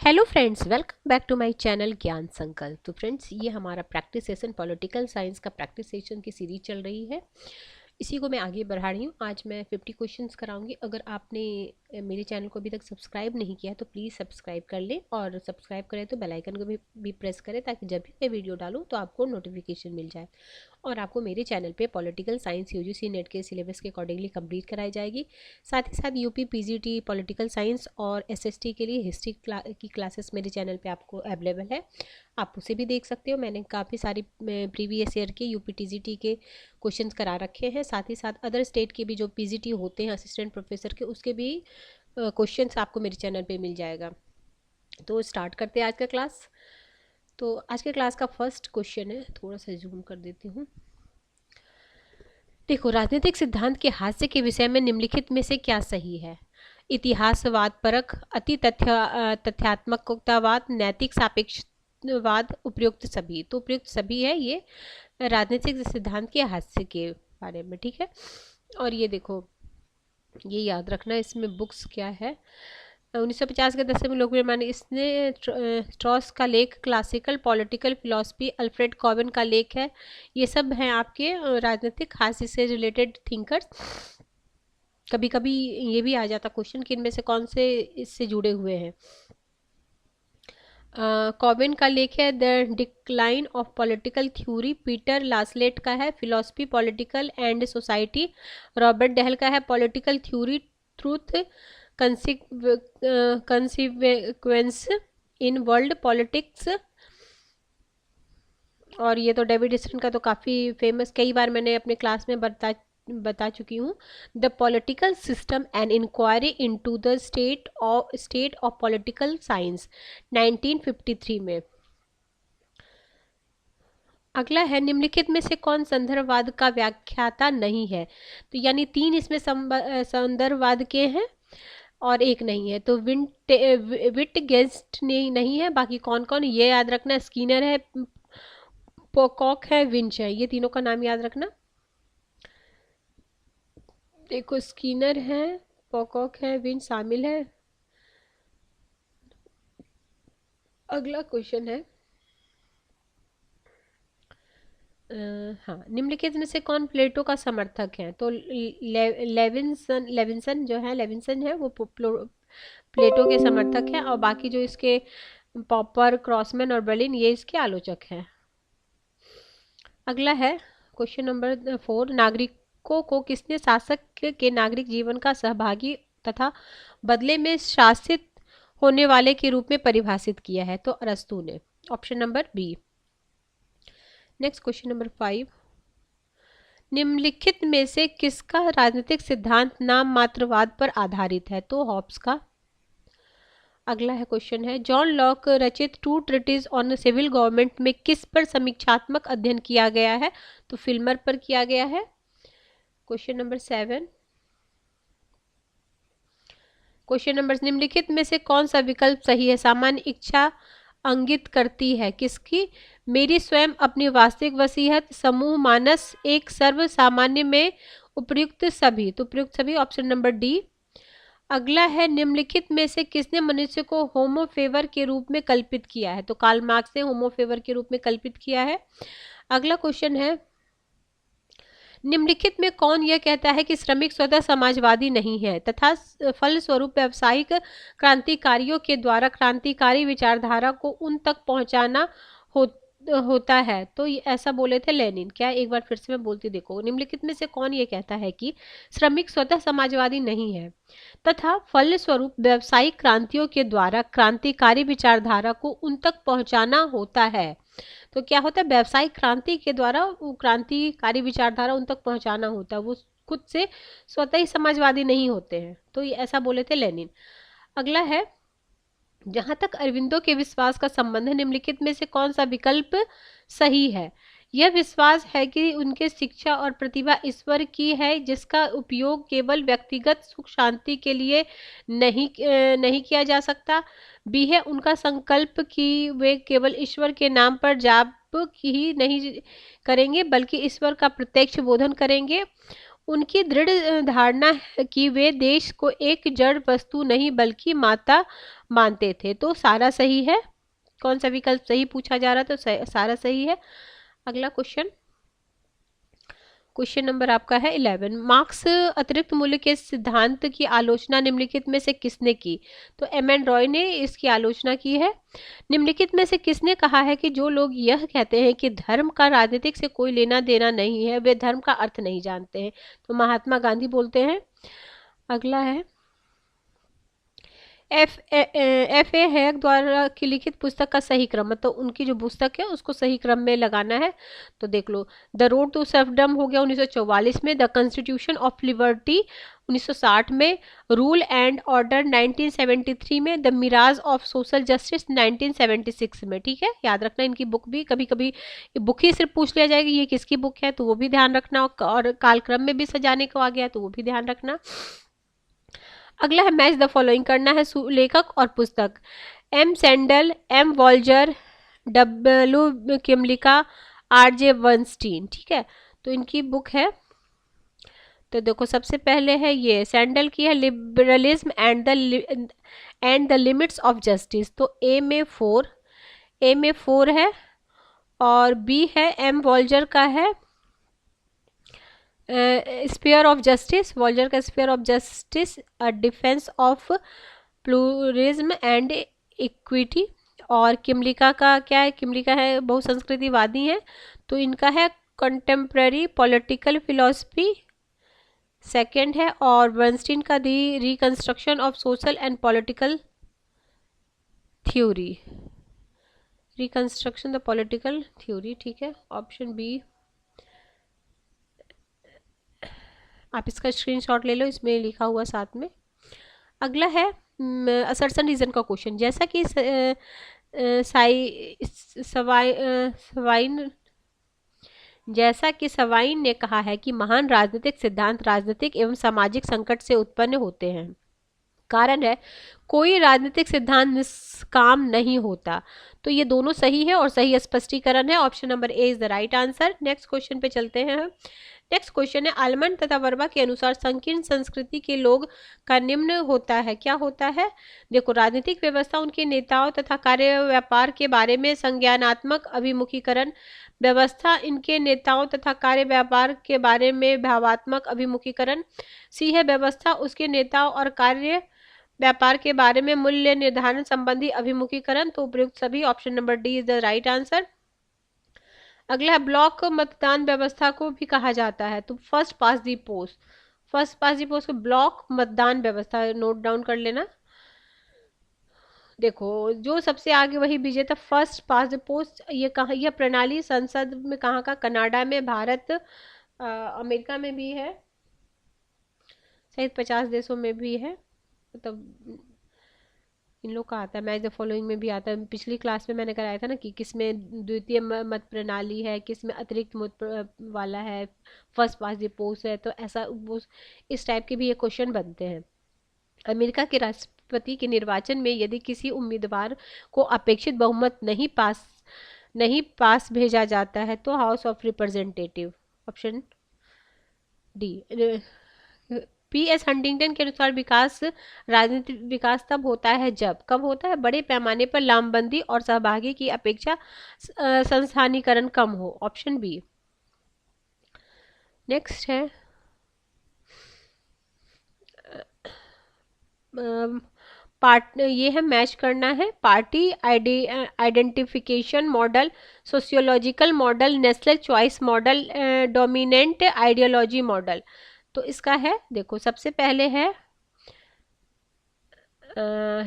Hello friends, welcome back to my channel Gyan Sankalp. तो friends, ये हमारा प्रैक्टिस सेशन पॉलिटिकल साइंस का प्रैक्टिस सेशन की सीरीज चल रही है। इसी को मैं आगे बढ़ा रही हूँ। आज मैं 50 क्वेश्चंस कराऊंगी। अगर आपने मेरे चैनल को अभी तक सब्सक्राइब नहीं किया तो प्लीज़ सब्सक्राइब कर लें, और सब्सक्राइब करें तो बेल आइकन को भी प्रेस करें, ताकि जब भी मैं वीडियो डालूँ तो आपको नोटिफिकेशन मिल जाए। और आपको मेरे चैनल पे पॉलिटिकल साइंस यूजीसी नेट के सिलेबस के अकॉर्डिंगली कंप्लीट कराई जाएगी। साथ ही साथ यूपी पीजीटी पॉलिटिकल साइंस और एसएसटी के लिए हिस्ट्री की क्लासेस मेरे चैनल पे आपको अवेलेबल है। आप उसे भी देख सकते हो। मैंने काफ़ी सारी प्रीवियस ईयर के यूपी टीजीटी के क्वेश्चंस करा रखे हैं। साथ ही साथ अदर स्टेट के भी जो पीजीटी होते हैं असिस्टेंट प्रोफेसर के, उसके भी क्वेश्चंस आपको मेरे चैनल पे मिल जाएगा। तो स्टार्ट करते हैं आज का क्लास। तो आज के क्लास का फर्स्ट क्वेश्चन है, थोड़ा सा जूम कर देती हूँ। देखो, राजनीतिक सिद्धांत के हास्य के विषय में निम्नलिखित में से क्या सही है? इतिहासवाद परक, अति तथ्यात्मकतावाद, नैतिक सापेक्षवाद, उपयुक्त सभी। तो उपयुक्त सभी है ये राजनीतिक सिद्धांत के हास्य के बारे में, ठीक है। और ये देखो, ये याद रखना, इसमें बुक्स क्या है। 1950 के दशक में लोकप्रिय माने इसने स्ट्रॉस का लेख classical political philosophy, Alfred Corbin का लेख है। ये सब हैं आपके राजनीतिक हास्य से रिलेटेड थिंकर्स। कभी कभी ये भी आ जाता क्वेश्चन कि इनमें से कौन से इससे जुड़े हुए हैं। कॉबिन का लेख है the decline of political theory, Peter Laslett का है philosophy political and society, Robert Dahl का है political theory, truth consequence in world politics. और ये तो डेविड स्टर्न का तो काफ़ी फेमस, कई बार मैंने अपने क्लास में बता चुकी हूँ। The political system and inquiry into the state of political science, 1953 में। अगला है निम्नलिखित में से कौन संदर्भवाद का व्याख्याता नहीं है? तो यानी 3 इसमें संदर्भवाद के हैं और एक नहीं है। तो विटगेस्ट नहीं है। बाकी कौन कौन, ये याद रखना, स्कीनर है, पोकॉक है, विंच है। ये तीनों का नाम याद रखना। देखो, स्कीनर है, पोकॉक है, विंच शामिल है। अगला क्वेश्चन है, हाँ, निम्नलिखित में से कौन प्लेटो का समर्थक है? तो लेविंसन है वो प्लेटो के समर्थक है, और बाकी जो इसके पॉपर, क्रॉसमैन और बर्लिन, ये इसके आलोचक हैं। अगला है क्वेश्चन नंबर 4, नागरिकों को किसने शासक के नागरिक जीवन का सहभागी तथा बदले में शासित होने वाले के रूप में परिभाषित किया है? तो अरस्तू ने, option number B. Next question number 5, निम्नलिखित में से किसका राजनीतिक सिद्धांत नाम मात्रवाद पर आधारित है? तो हॉब्स का। अगला है क्वेश्चन है, जॉन लॉक रचित two treatise on civil government में किस पर समीक्षात्मक अध्ययन किया गया है? तो फिल्मर पर किया गया है। क्वेश्चन नंबर 7, क्वेश्चन नंबर, निम्नलिखित में से कौन सा विकल्प सही है? सामान्य इच्छा अंगित करती है किसकी? मेरी स्वयं अपनी वास्तविक वसीयत, समूह मानस, एक सर्व सामान्य में, उपयुक्त सभी। तो उपयुक्त सभी, ऑप्शन नंबर डी। अगला है, निम्नलिखित में से किसने मनुष्य को होमो फेवर के रूप में कल्पित किया है? तो कार्ल मार्क्स ने होमो फेवर के रूप में कल्पित किया है। अगला क्वेश्चन है, निम्नलिखित में कौन यह कहता है कि श्रमिक स्वतः समाजवादी नहीं है तथा फलस्वरूप व्यावसायिक क्रांतिकारियों के द्वारा क्रांतिकारी विचारधारा को उन तक पहुंचाना होता है? तो ऐसा बोले थे लेनिन। क्या, एक बार फिर से मैं बोलती, देखो, निम्नलिखित में से कौन ये कहता है कि श्रमिक स्वतः समाजवादी नहीं है तथा फलस्वरूप व्यावसायिक क्रांतियों के द्वारा क्रांतिकारी विचारधारा को उन तक पहुंचाना होता है? तो क्या होता है, व्यावसायिक क्रांति के द्वारा क्रांतिकारी विचारधारा उन तक पहुंचाना होता है, वो खुद से स्वतः ही समाजवादी नहीं होते हैं। तो ये ऐसा बोले थे लेनिन। अगला है, जहां तक अरविंदो के विश्वास का संबंध है, निम्नलिखित में से कौन सा विकल्प सही है? यह विश्वास है कि उनके शिक्षा और प्रतिभा ईश्वर की है, जिसका उपयोग केवल व्यक्तिगत सुख शांति के लिए नहीं किया जा सकता। बी है उनका संकल्प कि वे केवल ईश्वर के नाम पर जाप ही नहीं करेंगे, बल्कि ईश्वर का प्रत्यक्ष बोधन करेंगे। उनकी दृढ़ धारणा है कि वे देश को एक जड़ वस्तु नहीं बल्कि माता मानते थे। तो सारा सही है। कौन सा विकल्प सही पूछा जा रहा, तो सारा सही है। अगला क्वेश्चन नंबर आपका है 11। मार्क्स अतिरिक्त मूल्य के सिद्धांत की आलोचना निम्नलिखित में से किसने की? तो एम एन रॉय ने इसकी आलोचना की है। निम्नलिखित में से किसने कहा है कि जो लोग यह कहते हैं कि धर्म का राजनीतिक से कोई लेना देना नहीं है, वे धर्म का अर्थ नहीं जानते हैं? तो महात्मा गांधी बोलते हैं। अगला है एफ ए हैक द्वारा की लिखित पुस्तक का सही क्रम, मतलब उनकी जो पुस्तक है उसको सही क्रम में लगाना है। तो देख लो, द रोड टू सर्फडम हो गया 1944 में, द कॉन्स्टिट्यूशन ऑफ लिबर्टी 1960 में, रूल एंड ऑर्डर 1973 में, the mirage of social justice 1976 में। ठीक है, याद रखना इनकी बुक भी, कभी कभी बुक ही सिर्फ पूछ लिया जाएगा ये किसकी बुक है, तो वो भी ध्यान रखना, और कालक्रम में भी सजाने को आ गया तो वो भी ध्यान रखना। अगला है मैच द फॉलोइंग करना है लेखक और पुस्तक। M Sandel, M Walzer, W Kymlicka, R J. Bernstein. ठीक है, तो इनकी बुक है। तो देखो सबसे पहले है ये सैंडल की है liberalism and the limits of justice. तो ए में 4 है, और बी है एम वॉल्जर का है स्फीयर ऑफ जस्टिस, वॉल्जर का sphere of justice, defence of pluralism and equity. और किमलिका का क्या है, किमलिका है बहुसंस्कृतिवादी है, तो इनका है कंटेम्प्रेरी पॉलिटिकल फिलॉसफी सेकंड है। और बर्नस्टीन का the reconstruction of social and political theory, reconstruction the political theory. ठीक है, ऑप्शन बी आप इसका स्क्रीनशॉट ले लो, इसमें लिखा हुआ साथ में। अगला है असर्शन रीजन का क्वेश्चन। जैसा कि सवाइन ने कहा है कि महान राजनीतिक सिद्धांत राजनीतिक एवं सामाजिक संकट से उत्पन्न होते हैं। कारण है कोई राजनीतिक सिद्धांत निष्काम नहीं होता। तो ये दोनों सही है और सही स्पष्टीकरण है। Option number A is the right answer. Next question पे चलते हैं। नेक्स्ट क्वेश्चन है आलमंड तथा वर्मा के अनुसार संकीर्ण संस्कृति के लोग का निम्न होता है, क्या होता है? देखो, राजनीतिक व्यवस्था, उनके नेताओं तथा कार्य व्यापार के बारे में संज्ञानात्मक अभिमुखीकरण, व्यवस्था इनके नेताओं तथा कार्य व्यापार के बारे में भावात्मक अभिमुखीकरण। सी है व्यवस्था उसके नेताओं और कार्य व्यापार के बारे में मूल्य निर्धारण संबंधी अभिमुखीकरण। तो उपयुक्त सभी। Option number D is the right answer. अगला ब्लॉक मतदान व्यवस्था को भी कहा जाता है, तो फर्स्ट पास दी पोस्ट को ब्लॉक मतदान व्यवस्था नोट डाउन कर लेना। देखो, जो सबसे आगे वही विजेता, फर्स्ट पास द पोस्ट। ये कहाँ, यह प्रणाली संसद में कहाँ का? कनाडा में, भारत, अमेरिका में भी है, शायद 50 देशों में भी है। मतलब इन लोग का आता है। मैच द फॉलोइंग में भी आता है। पिछली क्लास में मैंने कराया था ना कि किसमें द्वितीय मत प्रणाली है, किसमें अतिरिक्त मत वाला है, फर्स्ट पास द पोस्ट है। तो ऐसा इस टाइप के भी ये क्वेश्चन बनते हैं। अमेरिका के राष्ट्रपति के निर्वाचन में यदि किसी उम्मीदवार को अपेक्षित बहुमत नहीं पास भेजा जाता है तो house of representative. Option D. P S. Huntington के अनुसार राजनीतिक विकास तब होता है कब होता है? बड़े पैमाने पर लामबंदी और सहभागी की अपेक्षा संस्थानीकरण कम हो। Option B. नेक्स्ट है ये है मैच करना है। Party identification model, sociological model, national choice model, dominant ideology model. तो इसका है, देखो सबसे पहले है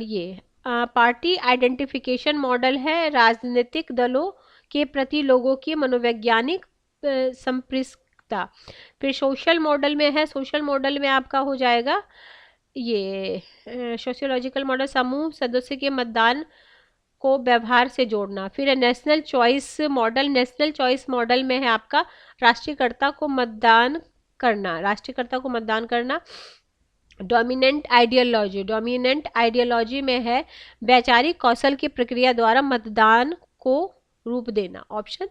ये पार्टी आइडेंटिफिकेशन मॉडल है राजनीतिक दलों के प्रति लोगों की मनोवैज्ञानिक संपृक्तता। फिर सोशल मॉडल में है, सोशल मॉडल में आपका हो जाएगा ये सोशियोलॉजिकल मॉडल, समूह सदस्य के मतदान को व्यवहार से जोड़ना। फिर है national choice model, national choice model में है आपका राष्ट्रीयकर्ता को मतदान करना। डोमिनेंट आइडियोलॉजी में है वैचारिक कौशल की प्रक्रिया द्वारा मतदान को रूप देना। ऑप्शन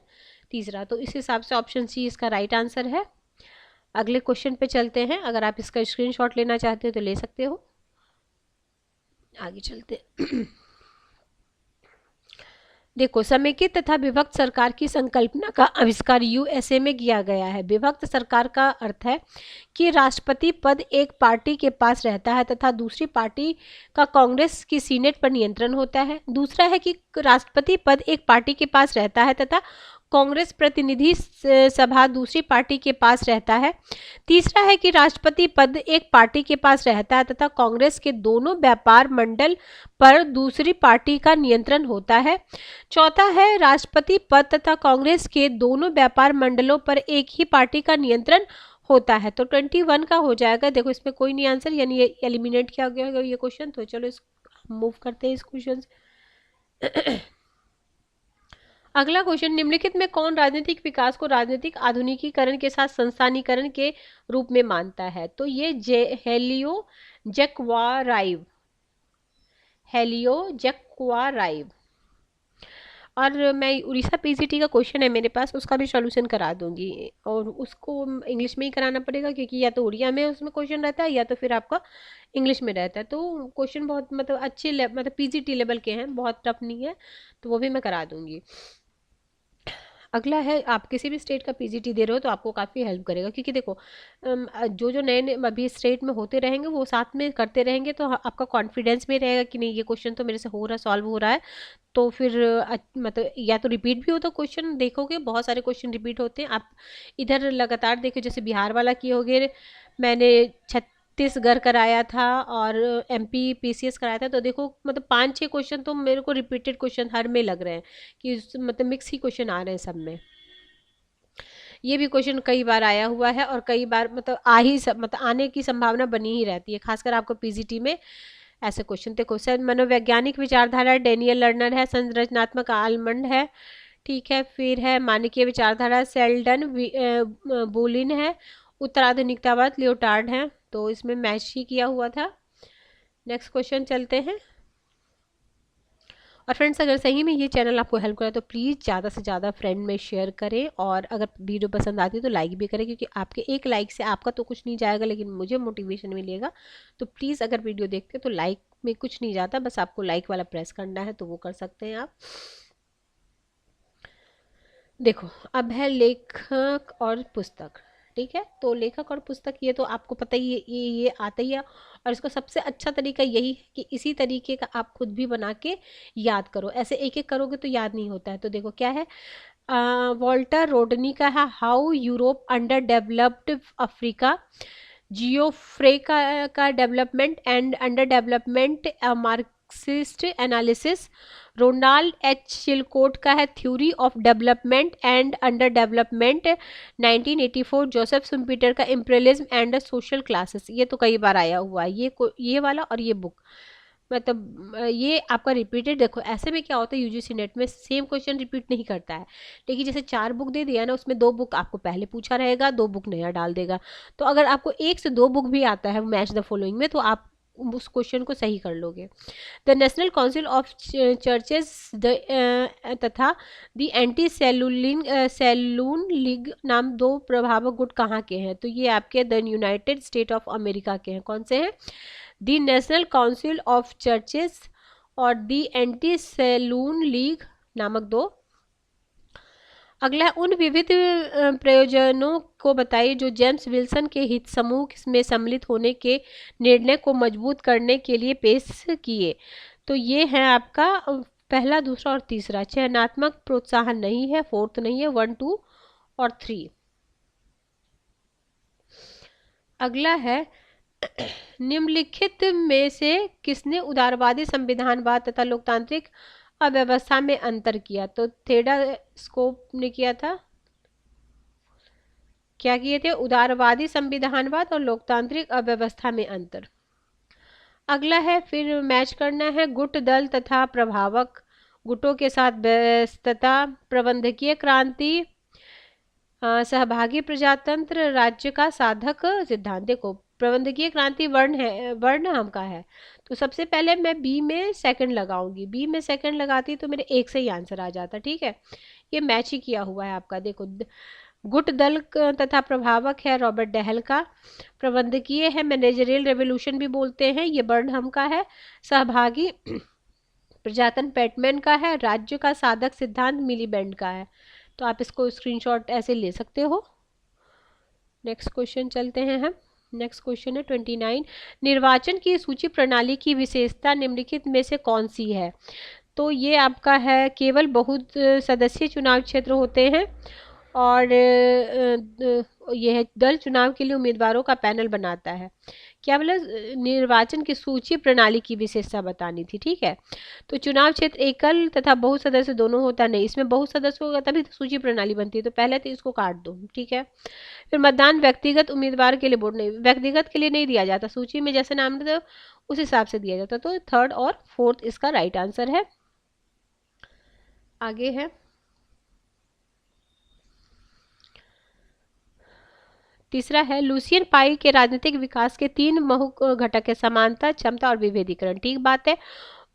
तीसरा। तो इस हिसाब से ऑप्शन सी इसका राइट आंसर है। अगले क्वेश्चन पे चलते हैं। अगर आप इसका स्क्रीनशॉट लेना चाहते हो तो ले सकते हो। आगे चलते हैं। देखो, समेकित तथा विभक्त सरकार की संकल्पना का आविष्कार यूएसए में किया गया है। विभक्त सरकार का अर्थ है कि राष्ट्रपति पद एक पार्टी के पास रहता है तथा दूसरी पार्टी का कांग्रेस की सीनेट पर नियंत्रण होता है। दूसरा है कि राष्ट्रपति पद एक पार्टी के पास रहता है तथा कांग्रेस प्रतिनिधि सभा दूसरी पार्टी के पास रहता है। तीसरा है कि राष्ट्रपति पद एक पार्टी के पास रहता है तथा कांग्रेस के दोनों व्यापार मंडल पर दूसरी पार्टी का नियंत्रण होता है। चौथा है राष्ट्रपति पद तथा कांग्रेस के दोनों व्यापार मंडलों पर एक ही पार्टी का नियंत्रण होता है। तो 21 का हो जाएगा। देखो, इसमें कोई नहीं आंसर, यानी ये एलिमिनेट किया गया ये क्वेश्चन। तो चलो इस मूव करते हैं इस क्वेश्चन से। अगला क्वेश्चन, निम्नलिखित में कौन राजनीतिक विकास को राजनीतिक आधुनिकीकरण के साथ संस्थानीकरण के रूप में मानता है? तो ये हेलियो जैक्वाराइव, हेलियो जैक्वाराइव। और मैं उड़ीसा पीजीटी का क्वेश्चन है मेरे पास, उसका भी सॉल्यूशन करा दूंगी, और उसको इंग्लिश में ही कराना पड़ेगा क्योंकि या तो उड़िया में उसमें क्वेश्चन रहता है या तो फिर आपका इंग्लिश में रहता है। तो क्वेश्चन बहुत मतलब अच्छे मतलब पीजीटी लेवल के हैं, बहुत टफ नहीं है, तो वो भी मैं करा दूंगी। अगला है, आप किसी भी स्टेट का पीजीटी दे रहे हो तो आपको काफ़ी हेल्प करेगा, क्योंकि देखो जो जो नए नए अभी स्टेट में होते रहेंगे वो साथ में करते रहेंगे, तो आपका कॉन्फिडेंस भी रहेगा कि नहीं ये क्वेश्चन तो मेरे से हो रहा, सॉल्व हो रहा है। तो फिर मतलब या तो रिपीट भी होता क्वेश्चन, देखोगे बहुत सारे क्वेश्चन रिपीट होते हैं। आप इधर लगातार देखो, जैसे बिहार वाला किए होगे, मैंने छत्तीसगढ़ कराया था और एमपी पीसीएस कराया था, तो देखो मतलब 5-6 क्वेश्चन तो मेरे को रिपीटेड क्वेश्चन हर में लग रहे हैं कि मतलब मिक्स ही क्वेश्चन आ रहे हैं सब में। ये भी क्वेश्चन कई बार आया हुआ है और कई बार मतलब मतलब आने की संभावना बनी ही रहती है, खासकर आपको पीजीटी में ऐसे क्वेश्चन। देखो, सर मनोवैज्ञानिक विचारधारा डेनियल लर्नर है, संरचनात्मक आलमंड है, ठीक है, फिर है मानकीय विचारधारा सेल्डन बोलिन है, उत्तराधुनिकतावाद लियोटार्ड है। तो इसमें मैच ही किया हुआ था। नेक्स्ट क्वेश्चन चलते हैं। और फ्रेंड्स, अगर सही में ये चैनल आपको हेल्प करे तो प्लीज़ ज़्यादा से ज़्यादा फ्रेंड में शेयर करें, और अगर वीडियो पसंद आती है तो लाइक भी करें, क्योंकि आपके एक लाइक से आपका तो कुछ नहीं जाएगा लेकिन मुझे मोटिवेशन मिलेगा। तो प्लीज़ अगर वीडियो देखते हैं तो लाइक में कुछ नहीं जाता, बस आपको लाइक वाला प्रेस करना है, तो वो कर सकते हैं आप। देखो, अब है लेखक और पुस्तक, ठीक है। तो लेखक और पुस्तक ये तो आपको पता ही है, ये आता ही है, और इसका सबसे अच्छा तरीका यही है कि इसी तरीके का आप खुद भी बना के याद करो। ऐसे एक एक करोगे तो याद नहीं होता है। तो देखो क्या है, वॉल्टर रोडनी का है how Europe underdeveloped Africa, Geoffrey का development and underdevelopment Marxist analysis, Ronald H Chilcote का है theory of development and underdevelopment 1984, Joseph Schumpeter का इम्पेरियलिज्म एंड सोशल क्लासेस। ये तो कई बार आया हुआ है, ये वाला और ये बुक, मतलब ये आपका रिपीटेड। देखो ऐसे में क्या होता है, यूजीसी नेट में सेम क्वेश्चन रिपीट नहीं करता है, लेकिन जैसे 4 बुक दे दिया ना, उसमें 2 बुक आपको पहले पूछा रहेगा, 2 बुक नया डाल देगा। तो अगर आपको 1 से 2 बुक भी आता है मैच द फॉलोइंग में, तो आप उस क्वेश्चन को सही कर लोगे। The national council of churches तथा द एंटी सैलून लीग नाम 2 प्रभावक गुट कहाँ के हैं? तो ये आपके the United state of America के हैं। कौन से हैं? The national council of churches और द एंटी सैलून लीग नामक 2। अगला है, उन विविध प्रयोजनों को बताइए जो जेम्स विल्सन के हित समूह में सम्मिलित होने के निर्णय को मजबूत करने के लिए पेश किए। तो ये है आपका पहला, दूसरा और तीसरा। चयनात्मक प्रोत्साहन नहीं है, 4th नहीं है, 1, 2 और 3। अगला है, निम्नलिखित में से किसने उदारवादी संविधानवाद तथा लोकतांत्रिक अव्यवस्था में अंतर किया? तो थेडा स्कोप ने किया था। क्या किए थे? उदारवादी संविधानवाद और लोकतांत्रिक अव्यवस्था में अंतर। अगला है, फिर मैच करना है, गुट दल तथा प्रभावक गुटों के साथ व्यस्तता, प्रबंधकीय क्रांति, सहभागी प्रजातंत्र, राज्य का साधक सिद्धांत। देखो, प्रबंधकीय क्रांति वर्ण है, वर्ण हम का है, तो सबसे पहले मैं बी में सेकंड लगाऊंगी। बी में सेकंड लगाती तो मेरे 1 से ही आंसर आ जाता, ठीक है। ये मैच ही किया हुआ है आपका। देखो, गुट दल तथा प्रभावक है रॉबर्ट डहल का। प्रबंधकीय है मैनेजरियल रेवोल्यूशन भी बोलते हैं, ये बर्नहम का है। सहभागी प्रजातन पेटमैन का है। राज्य का साधक सिद्धांत मिलीबेंड का है। तो आप इसको स्क्रीनशॉट ऐसे ले सकते हो। नेक्स्ट क्वेश्चन चलते हैं हम। नेक्स्ट क्वेश्चन है 29। निर्वाचन की सूची प्रणाली की विशेषता निम्नलिखित में से कौन सी है? तो ये आपका है केवल बहुत सदस्यीय चुनाव क्षेत्र होते हैं, और यह दल चुनाव के लिए उम्मीदवारों का पैनल बनाता है। क्या बोला? निर्वाचन की सूची प्रणाली की विशेषता बतानी थी, ठीक है। तो चुनाव क्षेत्र एकल तथा बहु सदस्य दोनों होता नहीं, इसमें बहु सदस्य होगा तभी तो सूची प्रणाली बनती है, तो पहले तो इसको काट दो, ठीक है। फिर मतदान व्यक्तिगत उम्मीदवार के लिए वोट नहीं, व्यक्तिगत के लिए नहीं दिया जाता, सूची में जैसे नाम रहता है उस हिसाब से दिया जाता, तो थर्ड और फोर्थ इसका राइट आंसर है। आगे है तीसरा है लुसियन पाई के राजनीतिक विकास के 3 घटक है, समानता, क्षमता और विभेदीकरण। ठीक बात है।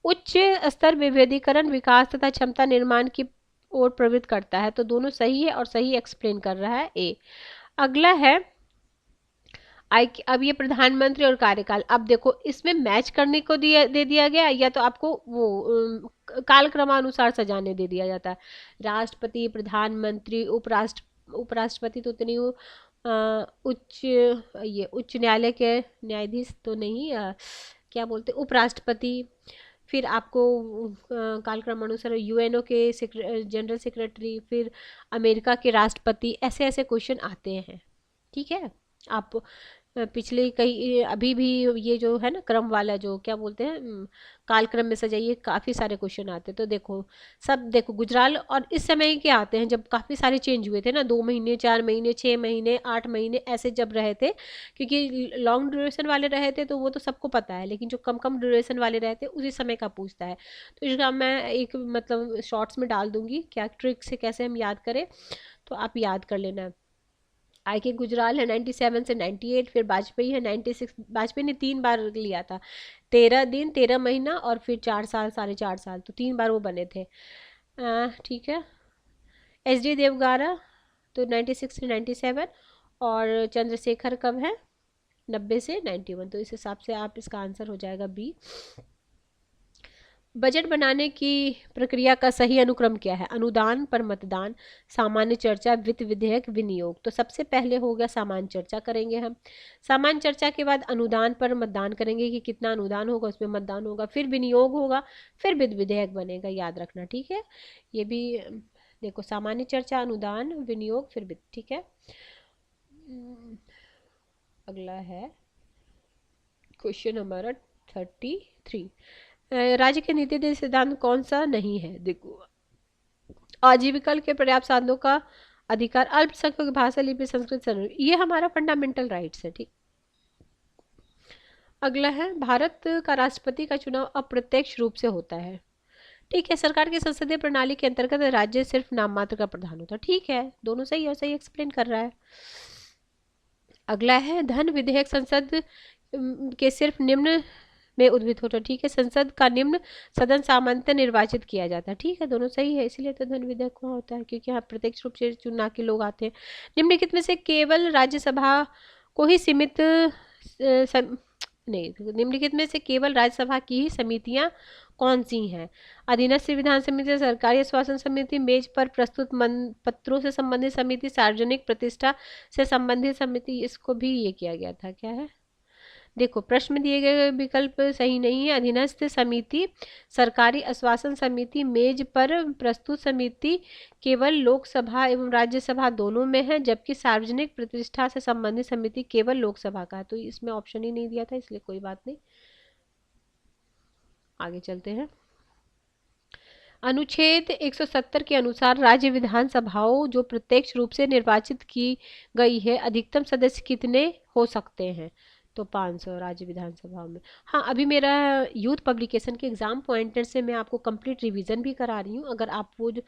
उच्च स्तर विभेदीकरण विकास तथा क्षमता निर्माण की ओर प्रवृत्त करता है, तो दोनों सही है और सही एक्सप्लेन कर रहा है ए। अगला है अब ये प्रधानमंत्री और कार्यकाल। अब देखो इसमें मैच करने को दे दिया गया, या तो आपको वो कालक्रमानुसार सजाने दे दिया जाता है। राष्ट्रपति, प्रधानमंत्री, उपराष्ट्रपति तो उतनी उच्च न्यायालय के न्यायाधीश तो नहीं, क्या बोलते, उपराष्ट्रपति। फिर आपको कालक्रम अनुसार यूएनओ के जनरल सेक्रेटरी, फिर अमेरिका के राष्ट्रपति, ऐसे ऐसे क्वेश्चन आते हैं, ठीक है। आप पिछले कई अभी भी ये जो है ना क्रम वाला जो क्या बोलते हैं कालक्रम में सजाइए, काफ़ी सारे क्वेश्चन आते हैं। तो देखो सब देखो गुजराल, और इस समय के आते हैं जब काफ़ी सारे चेंज हुए थे ना, 2 महीने, 4 महीने, 6 महीने, 8 महीने ऐसे जब रहे थे, क्योंकि लॉन्ग ड्यूरेशन वाले रहे थे तो वो तो सबको पता है, लेकिन जो कम कम ड्यूरेशन वाले रहे थे उसी समय का पूछता है। तो इसका मैं एक मतलब शॉर्ट्स में डाल दूंगी क्या ट्रिक से कैसे हम याद करें, तो आप याद कर लेना। आई के गुजराल है 97 से 98, फिर वाजपेयी है 96। वाजपेयी ने 3 बार लिया था, 13 दिन, 13 महीना, और फिर 4 साल, 4.5 साल, तो 3 बार वो बने थे। ठीक है। एच डी देवगारा तो 96 से 97, और चंद्रशेखर कब है 90 से 91, तो इस हिसाब से आप इसका आंसर हो जाएगा बी। बजट बनाने की प्रक्रिया का सही अनुक्रम क्या है? अनुदान पर मतदान, सामान्य चर्चा, वित्त विधेयक, विनियोग। तो सबसे पहले हो गया सामान्य चर्चा करेंगे हम। सामान्य चर्चा के बाद अनुदान पर मतदान करेंगे कि कितना अनुदान होगा उसमें मतदान होगा, फिर विनियोग होगा, फिर वित्त विधेयक बनेगा, याद रखना, ठीक है। ये भी देखो सामान्य चर्चा, अनुदान, विनियोग, फिर वित्त, ठीक है। अगला है क्वेश्चन हमारा 33। राज्य के नीति सिद्धांत कौन सा नहीं है? देखो आजीविका के पर्याप्त साधनों का अधिकार, अल्पसंख्यक भाषा लिपि संस्कृत संरक्षण, ये हमारा फंडामेंटल राइट्स है, ठीक। अगला है भारत का राष्ट्रपति का चुनाव अप्रत्यक्ष रूप से होता है, ठीक है। सरकार की संसदीय प्रणाली के अंतर्गत राज्य सिर्फ नाम मात्र का प्रधान होता है, ठीक है। दोनों सही और सही एक्सप्लेन कर रहा है। अगला है धन विधेयक संसद के सिर्फ निम्न में उद्भित होता है, ठीक है। संसद का निम्न सदन सामान्यतः निर्वाचित किया जाता है, ठीक है। दोनों सही है, इसीलिए तो धन विधेयक वहाँ होता है, क्योंकि यहाँ प्रत्यक्ष रूप से चुनाव के लोग आते हैं। निम्नलिखित में से केवल राज्यसभा को ही सीमित नहीं, निम्नलिखित में से केवल राज्यसभा की ही समितियां कौन सी हैं? अधीनस्थ विधान समिति, सरकारी आश्वासन समिति, मेज पर प्रस्तुत पत्रों से संबंधित समिति, सार्वजनिक प्रतिष्ठा से संबंधित समिति। इसको भी ये किया गया था, क्या है देखो प्रश्न में दिए गए विकल्प सही नहीं है। अधीनस्थ समिति, सरकारी आश्वासन समिति, मेज पर प्रस्तुत समिति केवल लोकसभा एवं राज्यसभा दोनों में है, जबकि सार्वजनिक प्रतिष्ठा से संबंधित समिति केवल लोकसभा का है। तो इसमें ऑप्शन ही नहीं दिया था, इसलिए कोई बात नहीं। आगे चलते हैं। अनुच्छेद 170 के अनुसार राज्य विधानसभाओं जो प्रत्यक्ष रूप से निर्वाचित की गई है, अधिकतम सदस्य कितने हो सकते हैं? तो 500 राज्य विधानसभा में। हाँ, अभी मेरा यूथ पब्लिकेशन के एग्जाम पॉइंटर से मैं आपको कंप्लीट रिवीजन भी करा रही हूँ। अगर आप वो जो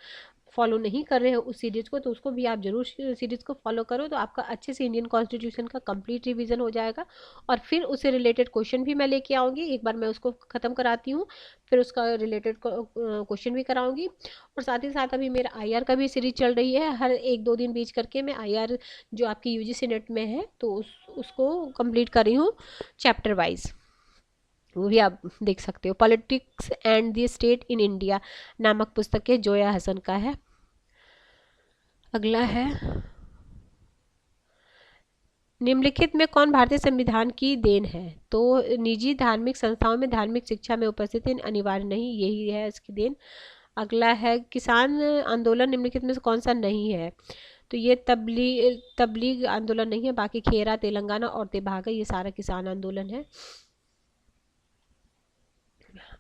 फॉलो नहीं कर रहे हो उस सीरीज को, तो उसको भी आप जरूर सीरीज को फॉलो करो, तो आपका अच्छे से इंडियन कॉन्स्टिट्यूशन का कंप्लीट रिवीजन हो जाएगा। और फिर उससे रिलेटेड क्वेश्चन भी मैं लेके आऊँगी, एक बार मैं उसको ख़त्म कराती हूँ, फिर उसका रिलेटेड क्वेश्चन भी कराऊंगी। और साथ ही साथ अभी मेरा आईआर का भी सीरीज चल रही है, हर 1-2 दिन बीच करके मैं आईआर जो आपकी यूजीसी नेट में है तो उसको कंप्लीट कर रही हूँ चैप्टर वाइज, वो भी आप देख सकते हो। Politics and the state in India नामक पुस्तक है, जोया हसन का है। अगला है, निम्नलिखित में कौन भारतीय संविधान की देन है? तो निजी धार्मिक संस्थाओं में धार्मिक शिक्षा में उपस्थिति अनिवार्य नहीं, यही है इसकी देन। अगला है, किसान आंदोलन निम्नलिखित में से कौन सा नहीं है? तो ये तबलीग आंदोलन नहीं है, बाकी खेरा, तेलंगाना और तेभागा ये सारा किसान आंदोलन है।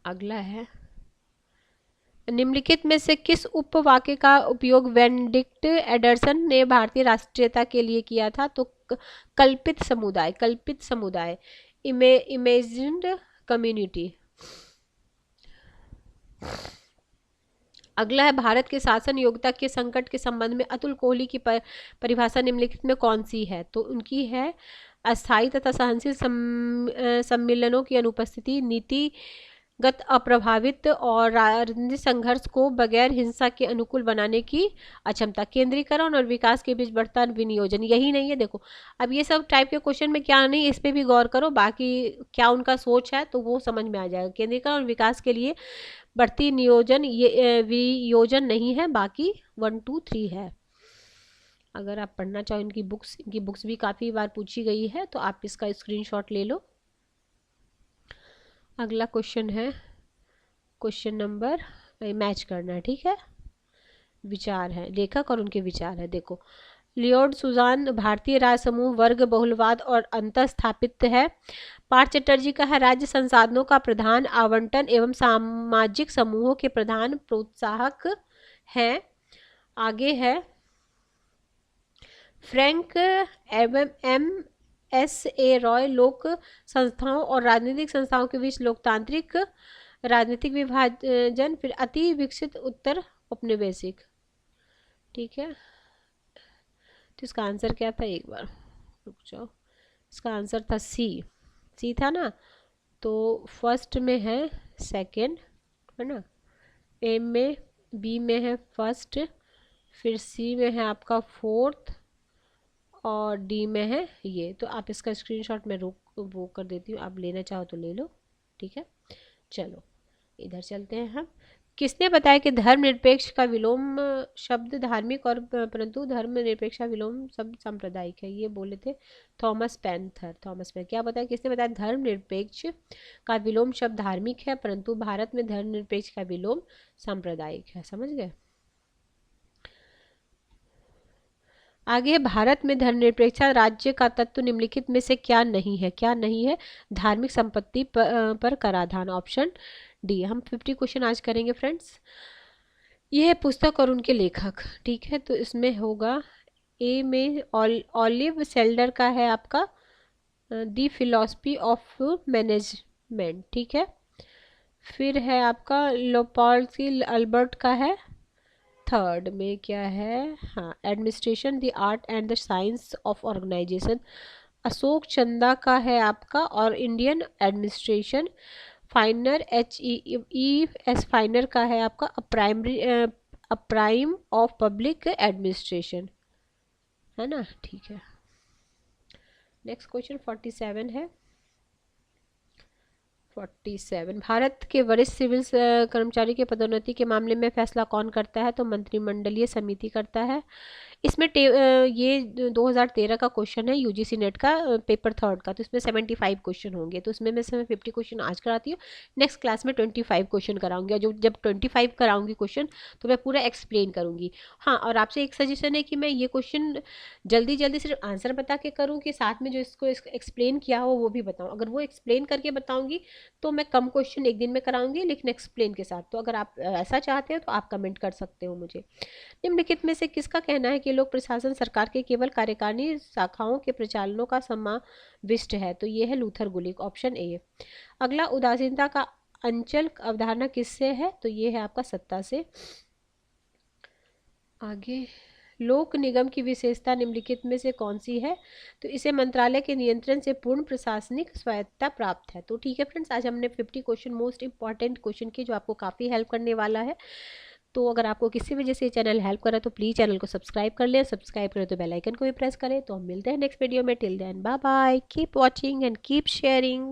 अगला है, निम्नलिखित में से किस उपवाक्य का उपयोग बेनेडिक्ट एंडरसन ने भारतीय राष्ट्रीयता के लिए किया था? तो कल्पित समुदाय, कल्पित समुदाय, इमेजिन्ड कम्युनिटी। अगला है, भारत के शासन योग्यता के संकट के संबंध में अतुल कोहली की परिभाषा निम्नलिखित में कौन सी है? तो उनकी है, अस्थायी तथा सहनशील सम्मिलनों की अनुपस्थिति, नीतिगत अप्रभावित और राजनीतिक संघर्ष को बगैर हिंसा के अनुकूल बनाने की अक्षमता, केंद्रीकरण और विकास के बीच बढ़ता विनियोजन। यही नहीं है, देखो अब ये सब टाइप के क्वेश्चन में क्या नहीं, इस पे भी गौर करो, बाकी क्या उनका सोच है तो वो समझ में आ जाएगा। केंद्रीकरण और विकास के लिए बढ़ती नियोजन, ये वियोजन नहीं है, बाकी 1, 2, 3 है। अगर आप पढ़ना चाहो इनकी बुक्स भी काफ़ी बार पूछी गई है, तो आप इसका स्क्रीनशॉट ले लो। अगला क्वेश्चन है, क्वेश्चन नंबर मैच करना है, ठीक है। विचार है, लेखक और उनके विचार है। देखो, लियोड सुजान भारतीय राज समूह वर्ग बहुलवाद और अंतर स्थापित है। पार्थ चटर्जी का है, राज्य संसाधनों का प्रधान आवंटन एवं सामाजिक समूहों के प्रधान प्रोत्साहक हैं। आगे है, फ्रैंक एवं M.S.A. रॉय लोक संस्थाओं और राजनीतिक संस्थाओं के बीच लोकतांत्रिक राजनीतिक विभाजन। फिर अति विकसित उत्तर औपनिवेशिक, ठीक है। तो इसका आंसर क्या था, एक बार रुक जाओ, इसका आंसर था सी था ना। तो फर्स्ट में है सेकंड, है ना, ए में, बी में है फर्स्ट, फिर सी में है आपका फोर्थ, और डी में है ये। तो आप इसका स्क्रीनशॉट मैं वो कर देती हूँ, आप लेना चाहो तो ले लो, ठीक है। चलो इधर चलते हैं हम। किसने बताया कि धर्मनिरपेक्ष का विलोम शब्द धार्मिक और परंतु धर्मनिरपेक्ष का विलोम शब्द सांप्रदायिक है? ये बोले थे थॉमस पैंथर। क्या बताया, किसने बताया धर्मनिरपेक्ष का विलोम शब्द धार्मिक है, परंतु भारत में धर्मनिरपेक्ष का विलोम सांप्रदायिक है। समझ गए। आगे, भारत में धर्मनिरपेक्ष राज्य का तत्व निम्नलिखित में से क्या नहीं है? क्या नहीं है? धार्मिक संपत्ति पर कराधान, ऑप्शन डी। हम 50 क्वेश्चन आज करेंगे फ्रेंड्स। ये है पुस्तक और उनके लेखक, ठीक है। तो इसमें होगा, ए में ऑलिव सेल्डर का है आपका दी फिलॉसफी ऑफ मैनेजमेंट, ठीक है। फिर है आपका लोपोल्स्की अल्बर्ट का है, थर्ड में क्या है, हाँ, administration the art and the science of organisation, Ashok Chanda का है आपका, और इंडियन एडमिनिस्ट्रेशन। फाइनर H.E.S. फाइनर का है आपका a prime of public administration, है ना, ठीक है। नेक्स्ट क्वेश्चन 47 है। 47, भारत के वरिष्ठ सिविल कर्मचारी के पदोन्नति के मामले में फैसला कौन करता है? तो मंत्रिमंडलीय समिति करता है। इसमें ये 2013 का क्वेश्चन है, यूजीसी नेट का पेपर थर्ड का। तो इसमें 75 क्वेश्चन होंगे, तो उसमें मैं 50 क्वेश्चन आज कराती हूँ, नेक्स्ट क्लास में 25 क्वेश्चन कराऊंगी। और जब 25 कराऊंगी क्वेश्चन तो मैं पूरा एक्सप्लेन करूंगी। हाँ, और आपसे एक सजेशन है कि मैं ये क्वेश्चन जल्दी सिर्फ आंसर बता के करूँ, कि साथ में जो इसको एक्सप्लेन किया हो वो भी बताऊँ। अगर वो एक्सप्लेन करके बताऊँगी तो मैं कम क्वेश्चन एक दिन में कराऊंगी, लेकिन एक्सप्लेन के साथ। तो अगर आप ऐसा चाहते हो तो आप कमेंट कर सकते हो मुझे। निम्नलिखित में से किसका कहना है कि लोक प्रशासन सरकार के केवल कार्यकारिणी शाखाओं के प्रचालनों का समाविष्ट है? तो ये है लूथर गुलिक, ऑप्शन ए। अगला, उदासीनता का अंचल अवधारणा किससे है? तो ये है आपका सत्ता से। आगे, लोक निगम की विशेषता निम्नलिखित में से कौन सी है? तो इसे मंत्रालय के नियंत्रण से पूर्ण प्रशासनिक स्वायत्तता प्राप्त है। तो ठीक है फ्रेंड्स, आज हमने 50 क्वेश्चन, मोस्ट इंपॉर्टेंट क्वेश्चन की, जो आपको काफ़ी हेल्प करने वाला है। तो अगर आपको किसी वजह से ये चैनल हेल्प करा तो प्लीज़ चैनल को सब्सक्राइब कर लें, सब्सक्राइब करें तो बेल आइकन को भी प्रेस करें। तो हम मिलते हैं नेक्स्ट वीडियो में। Till then bye bye, keep watching and keep sharing.